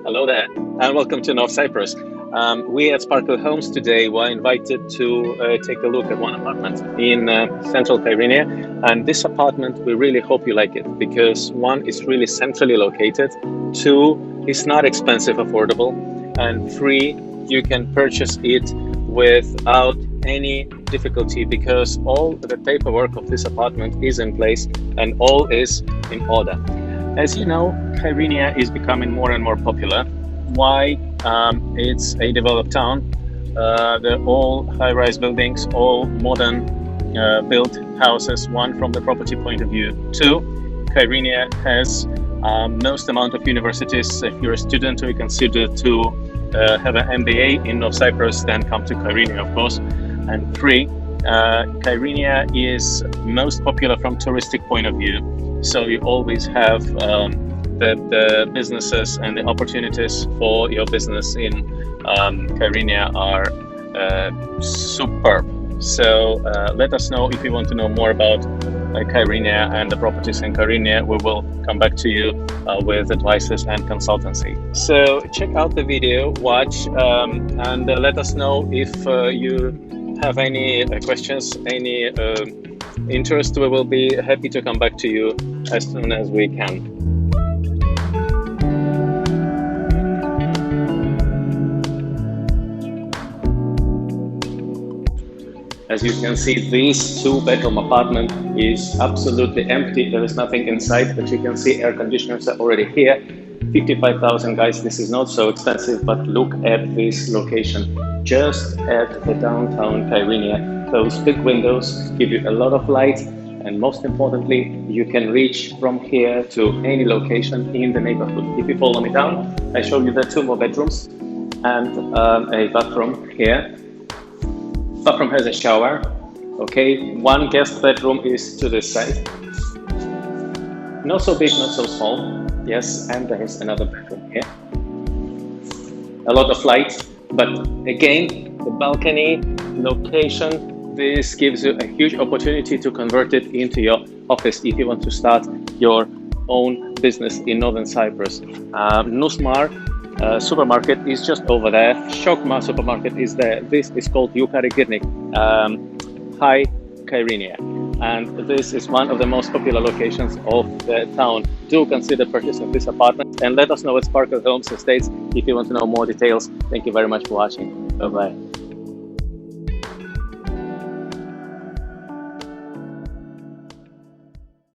Hello there, and welcome to North Cyprus. We at Sparkle Homes today were invited to take a look at one apartment in central Kyrenia. And this apartment, we really hope you like it because one, is really centrally located, two, it's not expensive, affordable, and three, you can purchase it without any difficulty because all the paperwork of this apartment is in place and all is in order. As you know, Kyrenia is becoming more and more popular. Why? It's a developed town. They're all high-rise buildings, all modern built houses, one from the property point of view. Two, Kyrenia has most amount of universities. If you're a student or you consider to have an MBA in North Cyprus, then come to Kyrenia, of course. And three, Kyrenia is most popular from touristic point of view. So you always have the businesses and the opportunities for your business in Kyrenia are superb. So let us know if you want to know more about Kyrenia and the properties in Kyrenia. We will come back to you with advices and consultancy. So check out the video, watch, and let us know if you have any questions, any interest. We will be happy to come back to you as soon as we can. As you can see, this two-bedroom apartment is absolutely empty. There is nothing inside, but you can see air conditioners are already here. 55,000, guys, this is not so expensive, but look at this location, just at the downtown Kyrenia. Those big windows give you a lot of light, and most importantly, you can reach from here to any location in the neighborhood. If you follow me down, I show you the two more bedrooms and a bathroom here. Bathroom has a shower. Okay, one guest bedroom is to this side. Not so big, not so small. Yes, and there is another bedroom here. A lot of light, but again, the balcony location, this gives you a huge opportunity to convert it into your office if you want to start your own business in Northern Cyprus. Nusmar supermarket is just over there. Shokma supermarket is there. This is called Kyrenia, High Kyrenia. And this is one of the most popular locations of the town. Do consider purchasing this apartment and let us know at Sparkle Homes Estates if you want to know more details. Thank you very much for watching. Bye-bye.